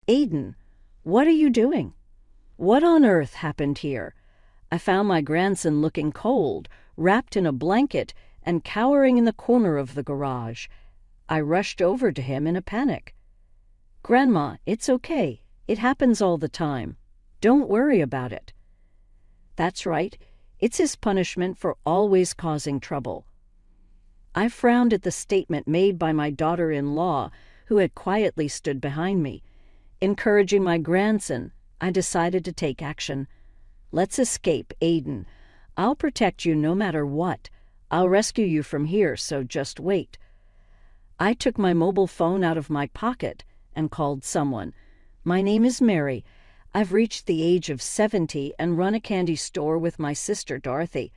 Aiden, what are you doing? What on earth happened here? I found my grandson looking cold, wrapped in a blanket, and cowering in the corner of the garage. I rushed over to him in a panic. "Grandma, it's okay. It happens all the time. Don't worry about it." "That's right. It's his punishment for always causing trouble." I frowned at the statement made by my daughter-in-law, who had quietly stood behind me. Encouraging my grandson, I decided to take action. "Let's escape, Aiden. I'll protect you no matter what. I'll rescue you from here, so just wait." I took my mobile phone out of my pocket and called someone. "My name is Mary. I've reached the age of 70 and run a candy store with my sister Dorothy.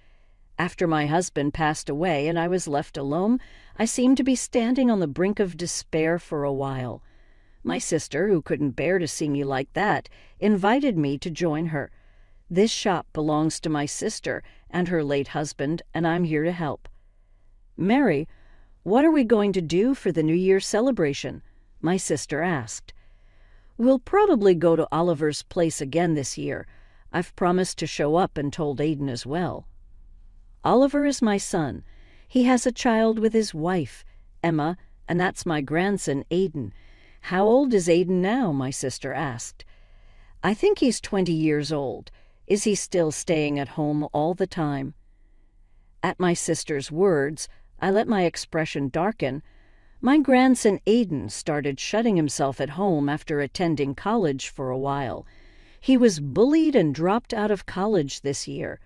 After my husband passed away and I was left alone, I seemed to be standing on the brink of despair for a while. My sister, who couldn't bear to see me like that, invited me to join her. This shop belongs to my sister and her late husband, and I'm here to help." "Mary, what are we going to do for the New Year celebration?" my sister asked. "We'll probably go to Oliver's place again this year. I've promised to show up and told Aiden as well." "Oliver is my son. He has a child with his wife, Emma, and that's my grandson, Aiden. How old is Aiden now?" my sister asked. "I think he's 20 years old. Is he still staying at home all the time?" At my sister's words, I let my expression darken. My grandson Aiden started shutting himself at home after attending college for a while. He was bullied and dropped out of college this year.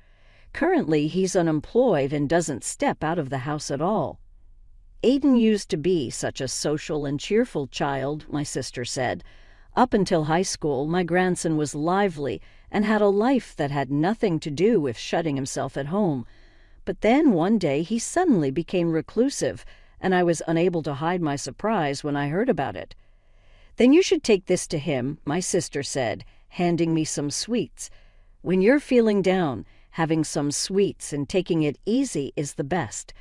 Currently, he's unemployed and doesn't step out of the house at all. "Aiden used to be such a social and cheerful child," my sister said. "Up until high school, my grandson was lively and had a life that had nothing to do with shutting himself at home. But then one day he suddenly became reclusive, and I was unable to hide my surprise when I heard about it." "Then you should take this to him," my sister said, handing me some sweets. "When you're feeling down, having some sweets and taking it easy is the best.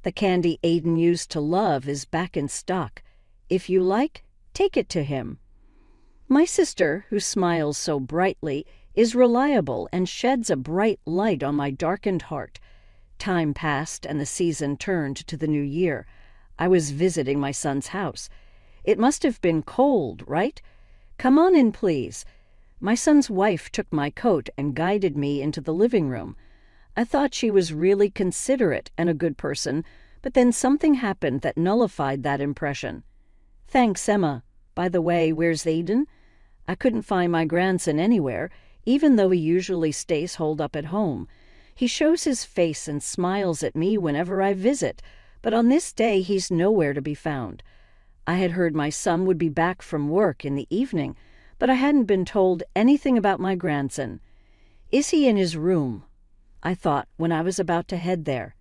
The candy Aiden used to love is back in stock. If you like, take it to him." My sister, who smiles so brightly, is reliable and sheds a bright light on my darkened heart. Time passed and the season turned to the new year. I was visiting my son's house. "It must have been cold, right? Come on in, please." My son's wife took my coat and guided me into the living room. I thought she was really considerate and a good person, but then something happened that nullified that impression. "Thanks, Emma. By the way, where's Aiden?" I couldn't find my grandson anywhere, even though he usually stays holed up at home. He shows his face and smiles at me whenever I visit, but on this day he's nowhere to be found. I had heard my son would be back from work in the evening, but I hadn't been told anything about my grandson. "Is he in his room?" I thought when I was about to head there.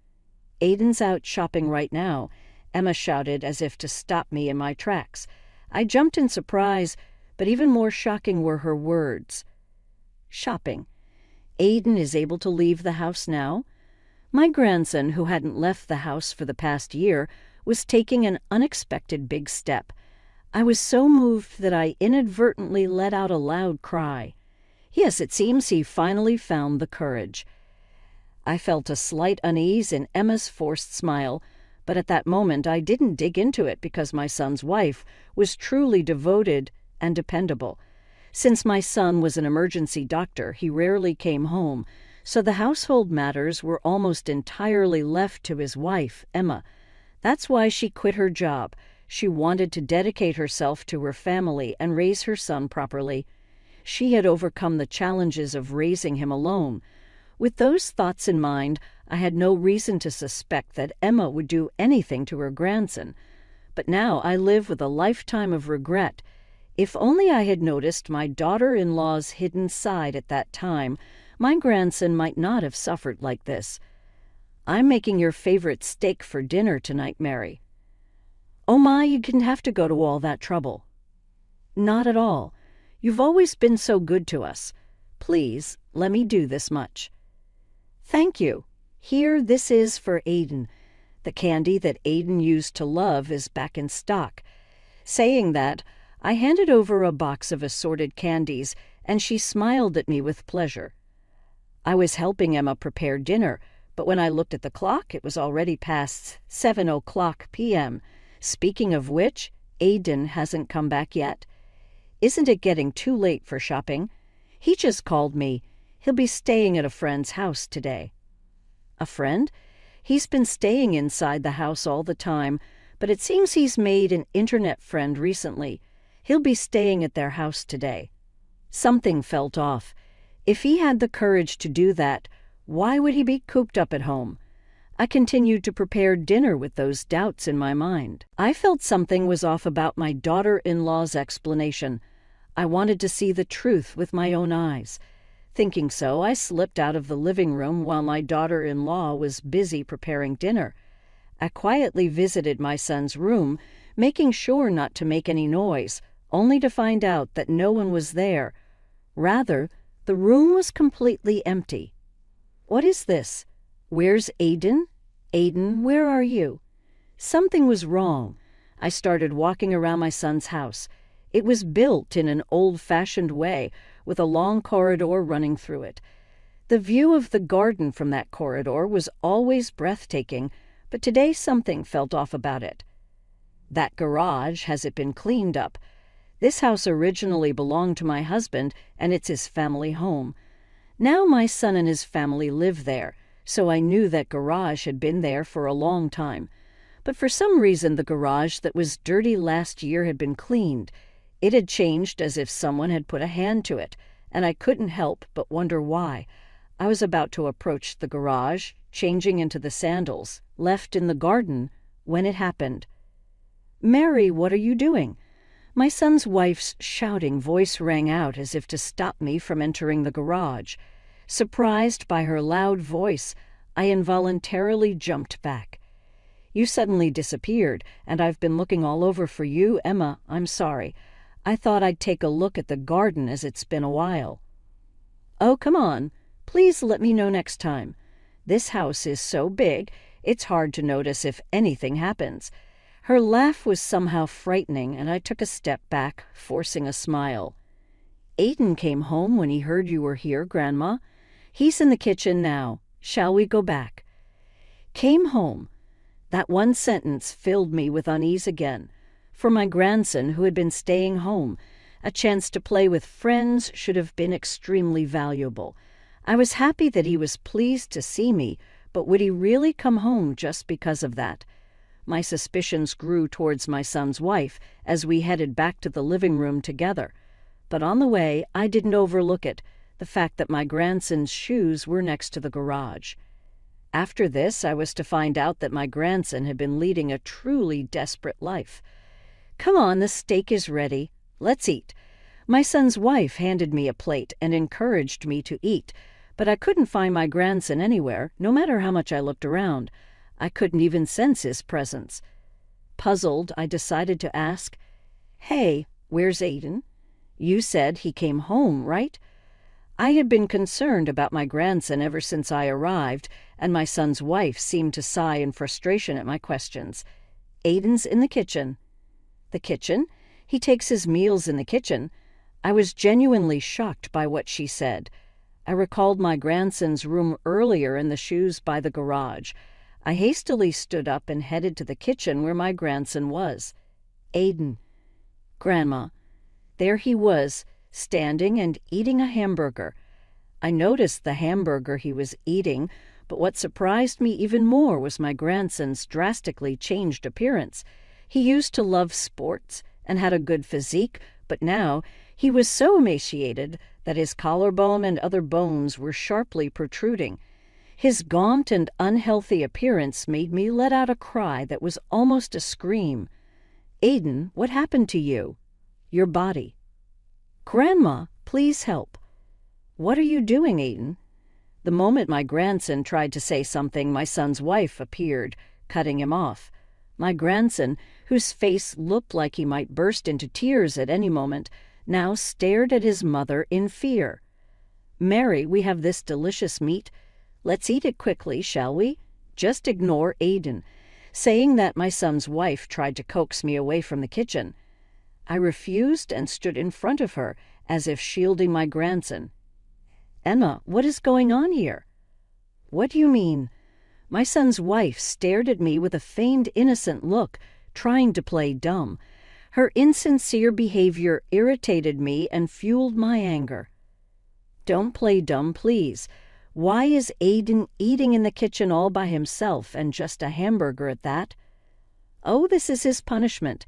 "Aiden's out shopping right now," Emma shouted as if to stop me in my tracks. I jumped in surprise, but even more shocking were her words. "Shopping? Aiden is able to leave the house now?" My grandson, who hadn't left the house for the past year, was taking an unexpected big step. I was so moved that I inadvertently let out a loud cry. Yes, it seems he finally found the courage. I felt a slight unease in Emma's forced smile, but at that moment I didn't dig into it because my son's wife was truly devoted and dependable. Since my son was an emergency doctor, he rarely came home, so the household matters were almost entirely left to his wife, Emma. That's why she quit her job. She wanted to dedicate herself to her family and raise her son properly. She had overcome the challenges of raising him alone. With those thoughts in mind, I had no reason to suspect that Emma would do anything to her grandson. But now I live with a lifetime of regret. If only I had noticed my daughter-in-law's hidden side at that time, my grandson might not have suffered like this. "I'm making your favorite steak for dinner tonight, Mary." "Oh my, you didn't have to go to all that trouble." "Not at all. You've always been so good to us. Please, let me do this much." "Thank you. Here, this is for Aiden. The candy that Aiden used to love is back in stock." Saying that, I handed over a box of assorted candies, and she smiled at me with pleasure. I was helping Emma prepare dinner, but when I looked at the clock, it was already past 7:00 p.m. Speaking of which, Aidan hasn't come back yet. Isn't it getting too late for shopping? He just called me. He'll be staying at a friend's house today. A friend? He's been staying inside the house all the time, but it seems he's made an internet friend recently. He'll be staying at their house today. Something felt off. If he had the courage to do that, why would he be cooped up at home? I continued to prepare dinner with those doubts in my mind. I felt something was off about my daughter-in-law's explanation. I wanted to see the truth with my own eyes. Thinking so, I slipped out of the living room while my daughter-in-law was busy preparing dinner. I quietly visited my son's room, making sure not to make any noise, only to find out that no one was there. Rather, the room was completely empty. What is this? Where's Aidan? Aidan, where are you? Something was wrong. I started walking around my son's house. It was built in an old-fashioned way, with a long corridor running through it. The view of the garden from that corridor was always breathtaking, but today something felt off about it. That garage, has it been cleaned up? This house originally belonged to my husband, and it's his family home. Now my son and his family live there, so I knew that garage had been there for a long time. But for some reason the garage that was dirty last year had been cleaned. It had changed as if someone had put a hand to it, and I couldn't help but wonder why. I was about to approach the garage, changing into the sandals, left in the garden, when it happened. "Mary, what are you doing?" My son's wife's shouting voice rang out as if to stop me from entering the garage. Surprised by her loud voice, I involuntarily jumped back. "You suddenly disappeared, and I've been looking all over for you, Emma. I'm sorry. I thought I'd take a look at the garden as it's been a while." "Oh, come on. Please let me know next time. This house is so big, it's hard to notice if anything happens." Her laugh was somehow frightening, and I took a step back, forcing a smile. "Aidan came home when he heard you were here, Grandma. He's in the kitchen now. Shall we go back?" Came home. That one sentence filled me with unease again. For my grandson, who had been staying home, a chance to play with friends should have been extremely valuable. I was happy that he was pleased to see me, but would he really come home just because of that? My suspicions grew towards my son's wife as we headed back to the living room together. But on the way, I didn't overlook it, the fact that my grandson's shoes were next to the garage. After this, I was to find out that my grandson had been leading a truly desperate life. "Come on, the steak is ready. Let's eat." My son's wife handed me a plate and encouraged me to eat, but I couldn't find my grandson anywhere, no matter how much I looked around. I couldn't even sense his presence. Puzzled, I decided to ask, "Hey, where's Aidan? You said he came home, right?" I had been concerned about my grandson ever since I arrived, and my son's wife seemed to sigh in frustration at my questions. "Aidan's in the kitchen." "The kitchen? He takes his meals in the kitchen." I was genuinely shocked by what she said. I recalled my grandson's room earlier and the shoes by the garage. I hastily stood up and headed to the kitchen where my grandson was. Aidan. Grandma. There he was, standing and eating a hamburger. I noticed the hamburger he was eating, but what surprised me even more was my grandson's drastically changed appearance. He used to love sports and had a good physique, but now he was so emaciated that his collarbone and other bones were sharply protruding. His gaunt and unhealthy appearance made me let out a cry that was almost a scream. "Aidan, what happened to you?" "Your body." "Grandma, please help." "What are you doing, Aidan?" The moment my grandson tried to say something, my son's wife appeared, cutting him off. My grandson, whose face looked like he might burst into tears at any moment, now stared at his mother in fear. "Mary, we have this delicious meat. Let's eat it quickly, shall we? Just ignore Aidan." Saying that, my son's wife tried to coax me away from the kitchen. I refused and stood in front of her, as if shielding my grandson. "Emma, what is going on here?" "What do you mean?" My son's wife stared at me with a feigned innocent look, trying to play dumb. Her insincere behavior irritated me and fueled my anger. "Don't play dumb, please. Why is Aiden eating in the kitchen all by himself, and just a hamburger at that?" "Oh, this is his punishment."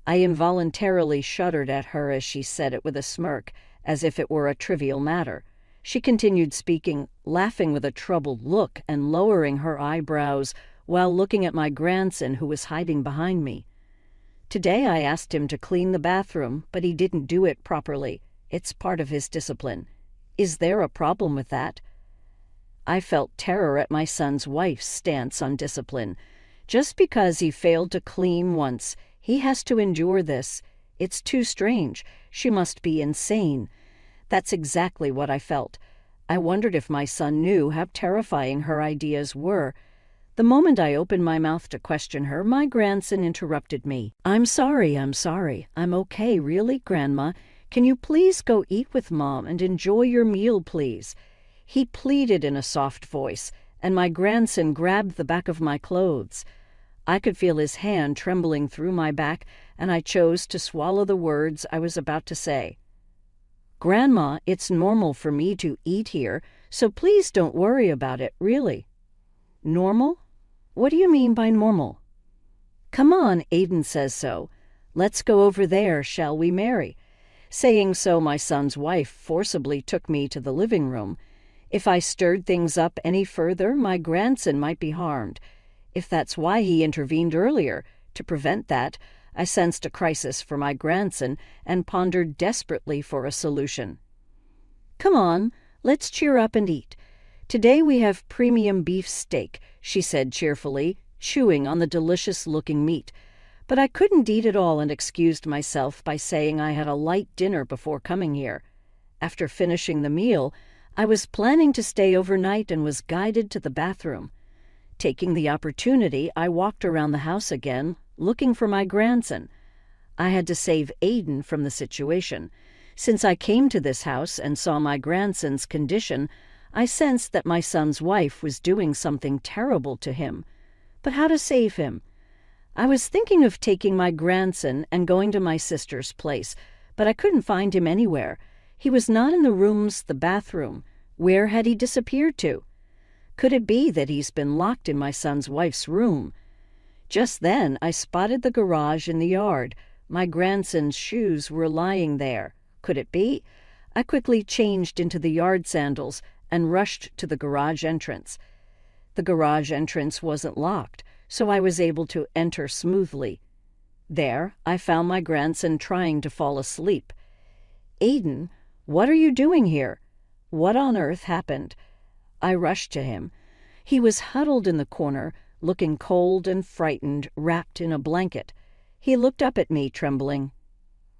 I involuntarily shuddered at her as she said it with a smirk, as if it were a trivial matter. She continued speaking, laughing with a troubled look and lowering her eyebrows while looking at my grandson, who was hiding behind me. "Today I asked him to clean the bathroom, but he didn't do it properly. It's part of his discipline. Is there a problem with that?" I felt terror at my son's wife's stance on discipline. Just because he failed to clean once, he has to endure this. It's too strange. She must be insane. That's exactly what I felt. I wondered if my son knew how terrifying her ideas were. The moment I opened my mouth to question her, my grandson interrupted me. I'm sorry. I'm okay, really, Grandma. Can you please go eat with Mom and enjoy your meal, please?" He pleaded in a soft voice, and my grandson grabbed the back of my clothes. I could feel his hand trembling through my back, and I chose to swallow the words I was about to say. "Grandma, it's normal for me to eat here, so please don't worry about it, really." "Normal? What do you mean by normal?" "Come on, Aiden says so. Let's go over there, shall we, Mary?" Saying so, my son's wife forcibly took me to the living room. If I stirred things up any further, my grandson might be harmed. If that's why he intervened earlier, to prevent that, I sensed a crisis for my grandson and pondered desperately for a solution. "Come on, let's cheer up and eat. Today we have premium beef steak," she said cheerfully, chewing on the delicious-looking meat. But I couldn't eat it all and excused myself by saying I had a light dinner before coming here. After finishing the meal, I was planning to stay overnight and was guided to the bathroom. Taking the opportunity, I walked around the house again, looking for my grandson. I had to save Aiden from the situation. Since I came to this house and saw my grandson's condition, I sensed that my son's wife was doing something terrible to him. But how to save him? I was thinking of taking my grandson and going to my sister's place, but I couldn't find him anywhere. He was not in the rooms, the bathroom. Where had he disappeared to? Could it be that he's been locked in my son's wife's room? Just then I spotted the garage in the yard. My grandson's shoes were lying there. Could it be? I quickly changed into the yard sandals and rushed to the garage entrance. The garage entrance wasn't locked, so I was able to enter smoothly. There, I found my grandson trying to fall asleep. "Aiden, what are you doing here? What on earth happened?" I rushed to him. He was huddled in the corner, looking cold and frightened, wrapped in a blanket. He looked up at me, trembling.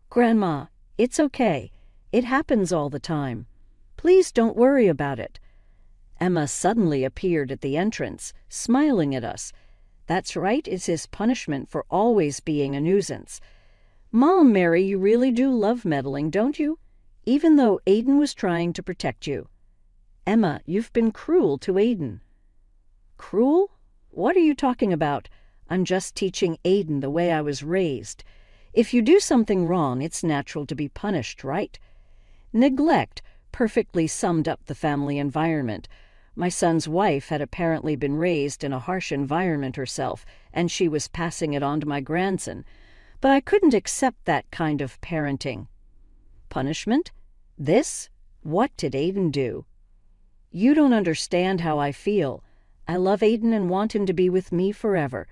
"Grandma, it's okay. It happens all the time. Please don't worry about it." Emma suddenly appeared at the entrance, smiling at us. "That's right, it's his punishment for always being a nuisance. Mom, Mary, you really do love meddling, don't you? Even though Aiden was trying to protect you." "Emma, you've been cruel to Aiden." "Cruel? What are you talking about? I'm just teaching Aiden the way I was raised. If you do something wrong, it's natural to be punished, right?" Neglect perfectly summed up the family environment. My son's wife had apparently been raised in a harsh environment herself, and she was passing it on to my grandson. But I couldn't accept that kind of parenting. Punishment? This? What did Aiden do? "You don't understand how I feel. I love Aiden and want him to be with me forever.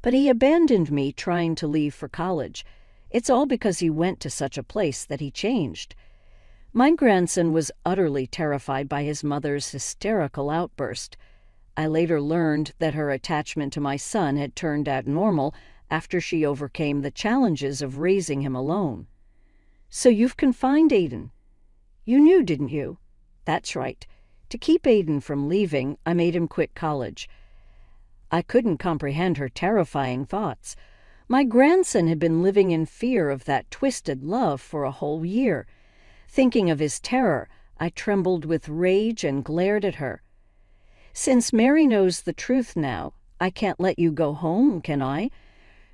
But he abandoned me trying to leave for college. It's all because he went to such a place that he changed." My grandson was utterly terrified by his mother's hysterical outburst. I later learned that her attachment to my son had turned abnormal after she overcame the challenges of raising him alone. "So you've confined Aiden. You knew, didn't you?" "That's right. To keep Aiden from leaving, I made him quit college." I couldn't comprehend her terrifying thoughts. My grandson had been living in fear of that twisted love for a whole year. Thinking of his terror, I trembled with rage and glared at her. "Since Mary knows the truth now, I can't let you go home, can I?"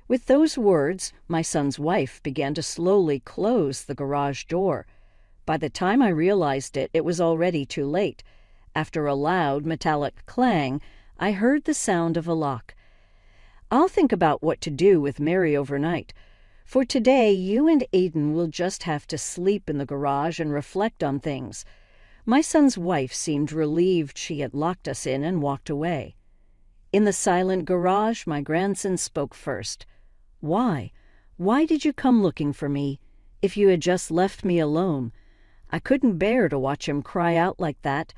With those words, my son's wife began to slowly close the garage door. By the time I realized it, it was already too late. After a loud, metallic clang, I heard the sound of a lock. "I'll think about what to do with Mary overnight. For today, you and Aiden will just have to sleep in the garage and reflect on things." My son's wife seemed relieved she had locked us in and walked away. In the silent garage, my grandson spoke first. "Why? Why did you come looking for me? If you had just left me alone." I couldn't bear to watch him cry out like that.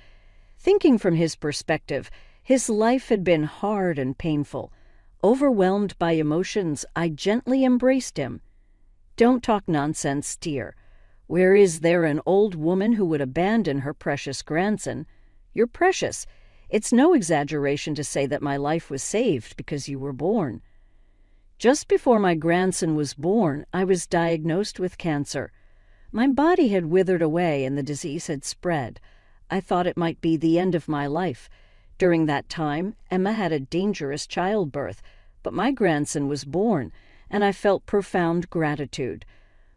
Thinking from his perspective, his life had been hard and painful. Overwhelmed by emotions, I gently embraced him. "Don't talk nonsense, dear. Where is there an old woman who would abandon her precious grandson? You're precious. It's no exaggeration to say that my life was saved because you were born." Just before my grandson was born, I was diagnosed with cancer. My body had withered away and the disease had spread. I thought it might be the end of my life. During that time, Emma had a dangerous childbirth, but my grandson was born, and I felt profound gratitude.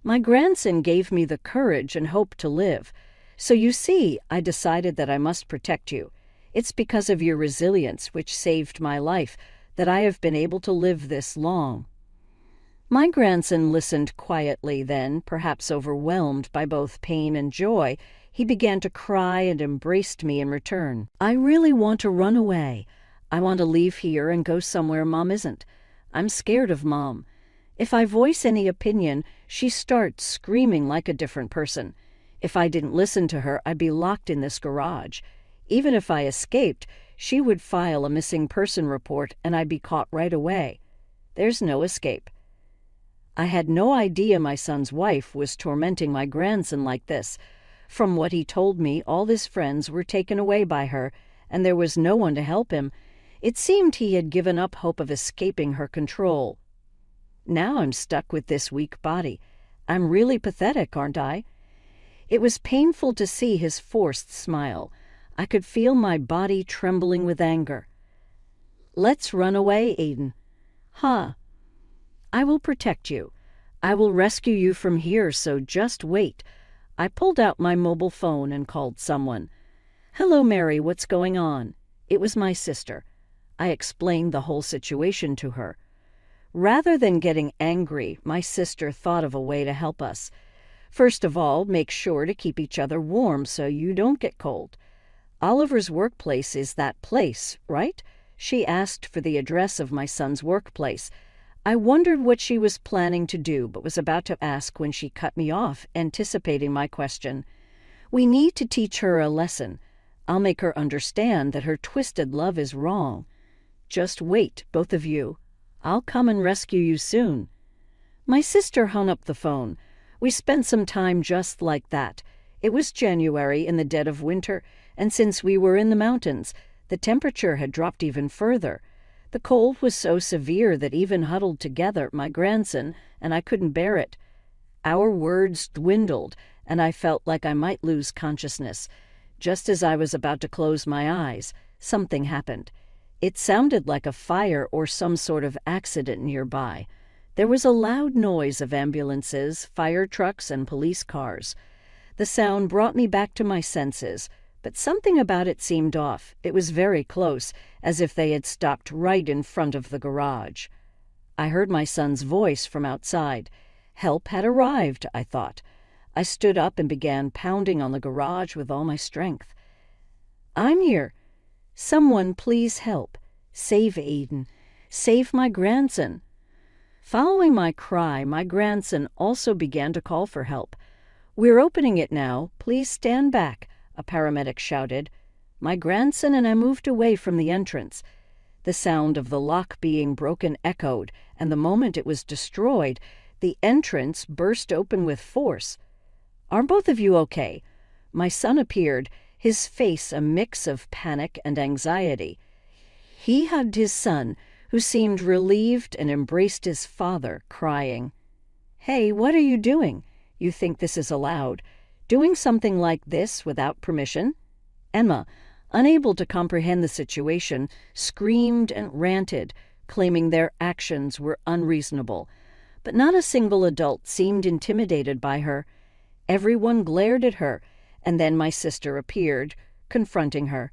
My grandson gave me the courage and hope to live. So you see, I decided that I must protect you. It's because of your resilience, which saved my life, that I have been able to live this long. My grandson listened quietly, then, perhaps overwhelmed by both pain and joy, he began to cry and embraced me in return. "I really want to run away. I want to leave here and go somewhere Mom isn't. I'm scared of Mom. If I voice any opinion, she starts screaming like a different person. If I didn't listen to her, I'd be locked in this garage. Even if I escaped, she would file a missing person report and I'd be caught right away. There's no escape." I had no idea my son's wife was tormenting my grandson like this. From what he told me, all his friends were taken away by her, and there was no one to help him. It seemed he had given up hope of escaping her control. Now I'm stuck with this weak body. I'm really pathetic, aren't I? It was painful to see his forced smile. I could feel my body trembling with anger. "Let's run away, Aiden." "Huh. I will protect you. I will rescue you from here, so just wait." I pulled out my mobile phone and called someone. "Hello, Mary, what's going on?" It was my sister. I explained the whole situation to her. Rather than getting angry, my sister thought of a way to help us. "First of all, make sure to keep each other warm so you don't get cold. Oliver's workplace is that place, right?" She asked for the address of my son's workplace. I wondered what she was planning to do, but was about to ask when she cut me off, anticipating my question. "We need to teach her a lesson. I'll make her understand that her twisted love is wrong. Just wait, both of you. I'll come and rescue you soon." My sister hung up the phone. We spent some time just like that. It was January in the dead of winter, and since we were in the mountains, the temperature had dropped even further. The cold was so severe that even huddled together, my grandson and I couldn't bear it. Our words dwindled, and I felt like I might lose consciousness. Just as I was about to close my eyes, something happened. It sounded like a fire or some sort of accident nearby. There was a loud noise of ambulances, fire trucks, and police cars. The sound brought me back to my senses, but something about it seemed off. It was very close, as if they had stopped right in front of the garage. I heard my son's voice from outside. Help had arrived, I thought. I stood up and began pounding on the garage with all my strength. "I'm here. Someone please help. Save Aiden. Save my grandson." Following my cry, my grandson also began to call for help. "We're opening it now. Please stand back," a paramedic shouted. My grandson and I moved away from the entrance. The sound of the lock being broken echoed, and the moment it was destroyed, the entrance burst open with force. "Are both of you okay?" My son appeared, his face a mix of panic and anxiety. He hugged his son, who seemed relieved and embraced his father, crying, "Hey, what are you doing? You think this is allowed? Doing something like this without permission?" Emma, unable to comprehend the situation, screamed and ranted, claiming their actions were unreasonable. But not a single adult seemed intimidated by her. Everyone glared at her, and then my sister appeared, confronting her.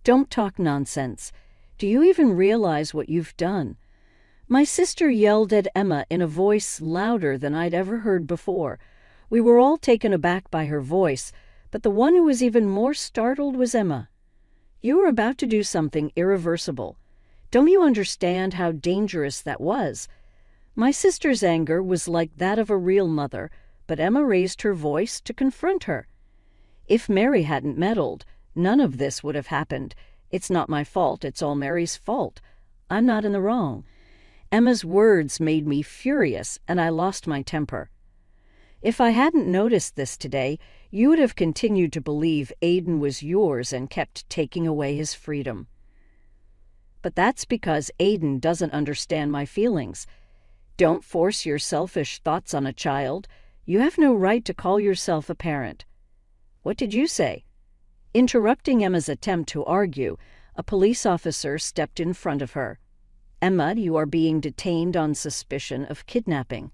"Don't talk nonsense. Do you even realize what you've done?" My sister yelled at Emma in a voice louder than I'd ever heard before. We were all taken aback by her voice, but the one who was even more startled was Emma. "You were about to do something irreversible. Don't you understand how dangerous that was?" My sister's anger was like that of a real mother, but Emma raised her voice to confront her. "If Mary hadn't meddled, none of this would have happened. It's not my fault, it's all Mary's fault. I'm not in the wrong." Emma's words made me furious, and I lost my temper. "If I hadn't noticed this today, you would have continued to believe Aiden was yours and kept taking away his freedom." "But that's because Aiden doesn't understand my feelings. Don't force your selfish thoughts on a child. You have no right to call yourself a parent." "What did you say?" Interrupting Emma's attempt to argue, a police officer stepped in front of her. "Emma, you are being detained on suspicion of kidnapping."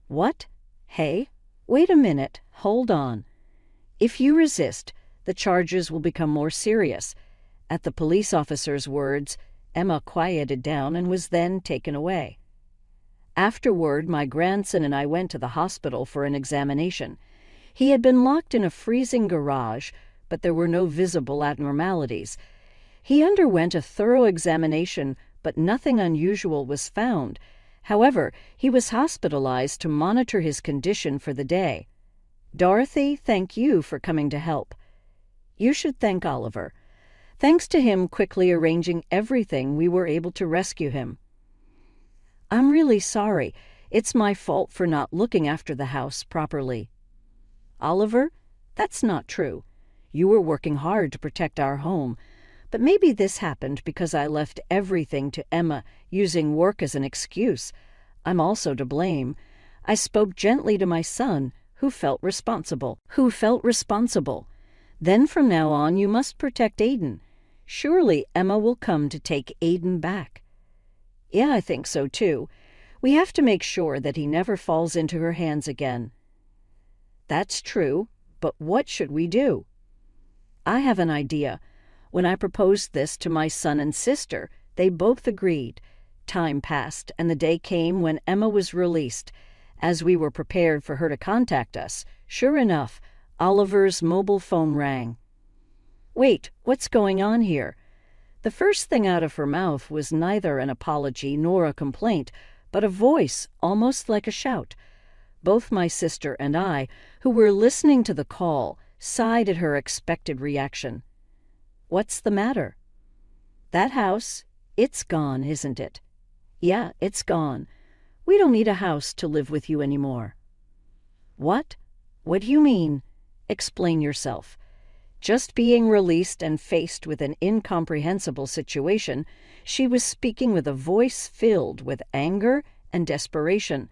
"What? Hey, wait a minute, hold on. If you resist, the charges will become more serious." At the police officer's words, Emma quieted down and was then taken away. Afterward, my grandson and I went to the hospital for an examination. He had been locked in a freezing garage, but there were no visible abnormalities. He underwent a thorough examination, but nothing unusual was found. However, he was hospitalized to monitor his condition for the day. "Dorothy, thank you for coming to help." "You should thank Oliver. Thanks to him quickly arranging everything, we were able to rescue him." "I'm really sorry. It's my fault for not looking after the house properly." "Oliver, that's not true. You were working hard to protect our home. But maybe this happened because I left everything to Emma, using work as an excuse. I'm also to blame. I spoke gently to my son, who felt responsible. Then from now on, you must protect Aiden. Surely Emma will come to take Aiden back." "Yeah, I think so too. We have to make sure that he never falls into her hands again." "That's true, but what should we do?" "I have an idea. When I proposed this to my son and sister, they both agreed. Time passed, and the day came when Emma was released. As we were prepared for her to contact us, sure enough, Oliver's mobile phone rang. "Wait, what's going on here?" The first thing out of her mouth was neither an apology nor a complaint, but a voice almost like a shout. Both my sister and I, who were listening to the call, sighed at her expected reaction. "What's the matter?" "That house, it's gone, isn't it?" "Yeah, it's gone. We don't need a house to live with you anymore." "What? What do you mean? Explain yourself." Just being released and faced with an incomprehensible situation, she was speaking with a voice filled with anger and desperation.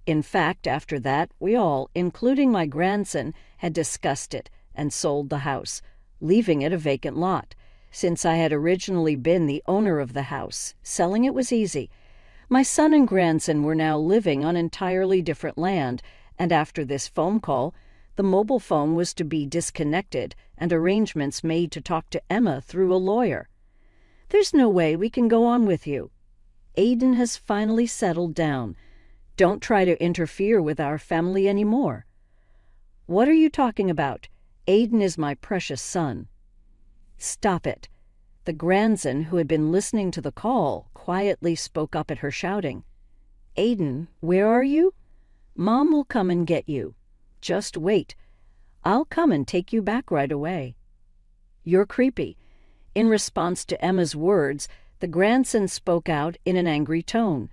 In fact, after that, we all, including my grandson, had discussed it and sold the house, leaving it a vacant lot. Since I had originally been the owner of the house, selling it was easy. My son and grandson were now living on entirely different land, and after this phone call, the mobile phone was to be disconnected and arrangements made to talk to Emma through a lawyer. "There's no way we can go on with you. Aiden has finally settled down. Don't try to interfere with our family anymore." "What are you talking about? Aiden is my precious son." "Stop it." The grandson, who had been listening to the call, quietly spoke up at her shouting. "Aiden, where are you? Mom will come and get you. Just wait. I'll come and take you back right away." "You're creepy." In response to Emma's words, the grandson spoke out in an angry tone.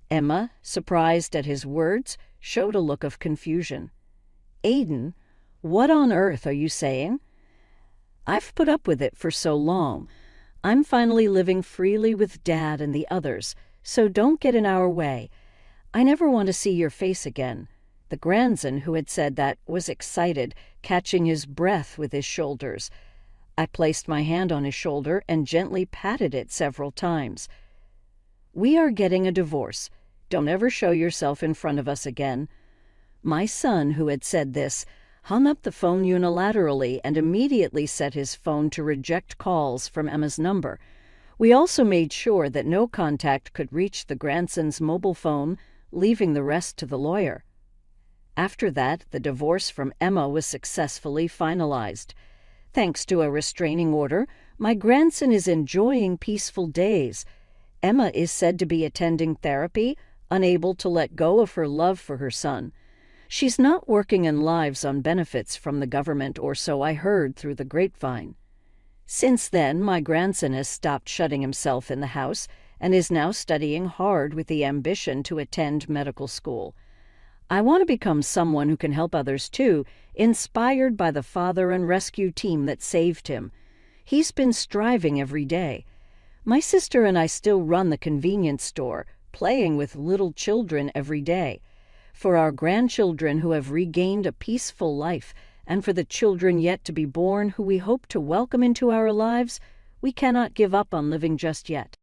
Emma, surprised at his words, showed a look of confusion. "Aiden, what on earth are you saying?" "I've put up with it for so long. I'm finally living freely with Dad and the others, so don't get in our way. I never want to see your face again." The grandson who had said that was excited, catching his breath with his shoulders. I placed my hand on his shoulder and gently patted it several times. "We are getting a divorce. Don't ever show yourself in front of us again." My son, who had said this, hung up the phone unilaterally and immediately set his phone to reject calls from Emma's number. We also made sure that no contact could reach the grandson's mobile phone, leaving the rest to the lawyer. After that, the divorce from Emma was successfully finalized. Thanks to a restraining order, my grandson is enjoying peaceful days. Emma is said to be attending therapy, unable to let go of her love for her son. She's not working in lives on benefits from the government, or so I heard through the grapevine. Since then, my grandson has stopped shutting himself in the house and is now studying hard with the ambition to attend medical school. I want to become someone who can help others too, inspired by the father and rescue team that saved him. He's been striving every day. My sister and I still run the convenience store, playing with little children every day. For our grandchildren who have regained a peaceful life, and for the children yet to be born who we hope to welcome into our lives, we cannot give up on living just yet.